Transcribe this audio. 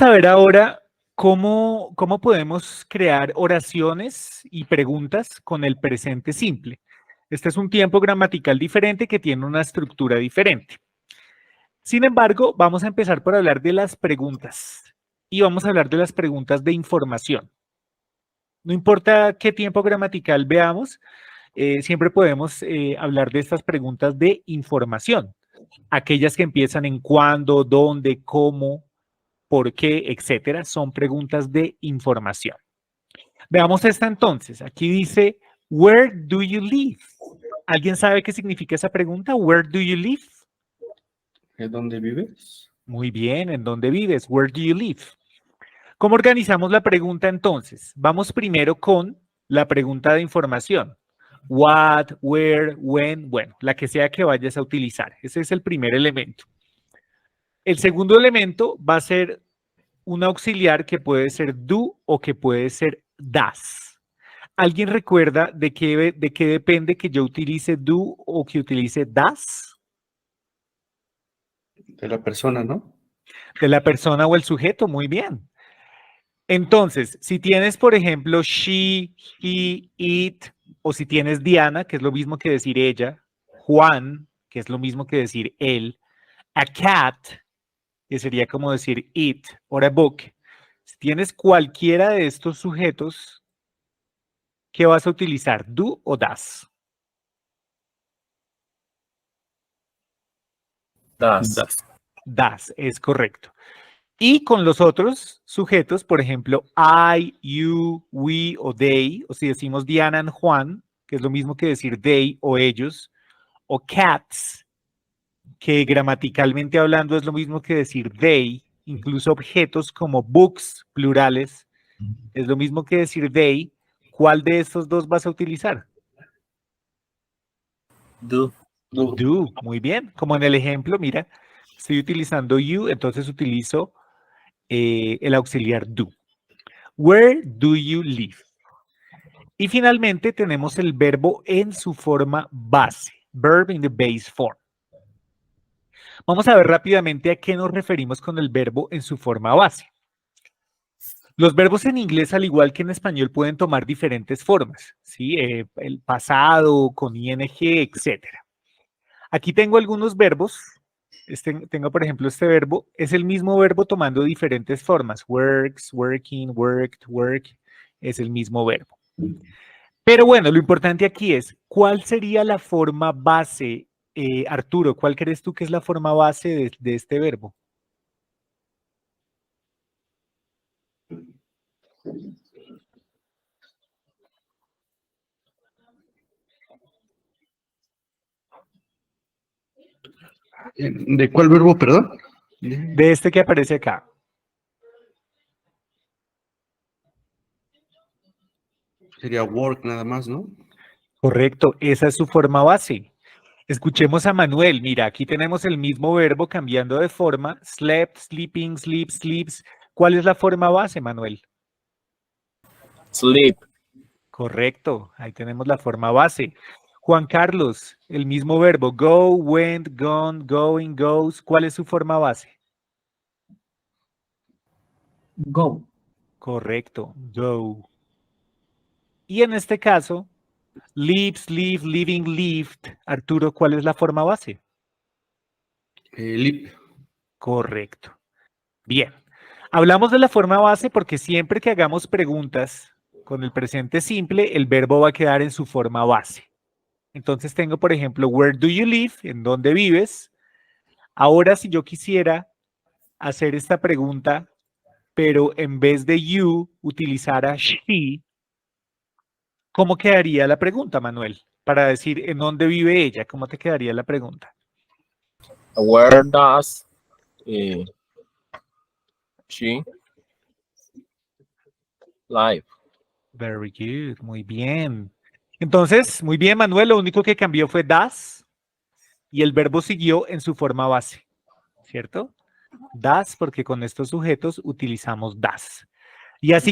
A ver ahora cómo podemos crear oraciones y preguntas con el presente simple. Este es un tiempo gramatical diferente que tiene una estructura diferente. Sin embargo, vamos a empezar por hablar de las preguntas y vamos a hablar de las preguntas de información. No importa qué tiempo gramatical veamos, siempre podemos hablar de estas preguntas de información. Aquellas que empiezan en cuándo, dónde, cómo, por qué, etcétera, son preguntas de información. Veamos esta entonces. Aquí dice, where do you live? ¿Alguien sabe qué significa esa pregunta? Where do you live? ¿En dónde vives? Muy bien, ¿en dónde vives? Where do you live? ¿Cómo organizamos la pregunta entonces? Vamos primero con la pregunta de información. What, where, when, bueno, la que sea que vayas a utilizar. Ese es el primer elemento. El segundo elemento va a ser un auxiliar que puede ser do o que puede ser das. ¿Alguien recuerda de qué depende que yo utilice do o que utilice das? De la persona, ¿no? De la persona o el sujeto, muy bien. Entonces, si tienes, por ejemplo, she, he, it, o si tienes Diana, que es lo mismo que decir ella, Juan, que es lo mismo que decir él, a cat, que sería como decir it, or a book. Si tienes cualquiera de estos sujetos, ¿qué vas a utilizar? ¿Do o das? Das. Das, es correcto. Y con los otros sujetos, por ejemplo, I, you, we o they, o si decimos Diana and Juan, que es lo mismo que decir they o ellos, o cats, que gramaticalmente hablando es lo mismo que decir they, incluso objetos como books, plurales, es lo mismo que decir they. ¿Cuál de estos dos vas a utilizar? Do. Do, muy bien. Como en el ejemplo, mira, estoy utilizando you, entonces utilizo el auxiliar do. Where do you live? Y finalmente tenemos el verbo en su forma base, verb in the base form. Vamos a ver rápidamente a qué nos referimos con el verbo en su forma base. Los verbos en inglés, al igual que en español, pueden tomar diferentes formas, ¿sí? El pasado, con ing, etcétera. Aquí tengo algunos verbos. Tengo, por ejemplo, este verbo. Es el mismo verbo tomando diferentes formas. Works, working, worked, work. Es el mismo verbo. Pero bueno, lo importante aquí es, ¿cuál sería la forma base, Arturo? ¿Cuál crees tú que es la forma base de este verbo? ¿De cuál verbo, perdón? De este que aparece acá. Sería work nada más, ¿no? Correcto, esa es su forma base. Escuchemos a Manuel. Mira, aquí tenemos el mismo verbo cambiando de forma. Slept, sleeping, sleep, sleeps. ¿Cuál es la forma base, Manuel? Sleep. Correcto, ahí tenemos la forma base. Juan Carlos, el mismo verbo. Go, went, gone, going, goes. ¿Cuál es su forma base? Go. Correcto, go. Y en este caso, lives, live, living, lived. Arturo, ¿cuál es la forma base? Lip. Correcto. Bien. Hablamos de la forma base porque siempre que hagamos preguntas con el presente simple, el verbo va a quedar en su forma base. Entonces tengo, por ejemplo, where do you live? ¿En dónde vives? Ahora, si yo quisiera hacer esta pregunta, pero en vez de you utilizara she, ¿cómo quedaría la pregunta, Manuel? Para decir en dónde vive ella, ¿cómo te quedaría la pregunta? Where does she live? Very good, muy bien. Entonces, muy bien, Manuel, lo único que cambió fue das y el verbo siguió en su forma base, ¿cierto? Das, porque con estos sujetos utilizamos das. Y así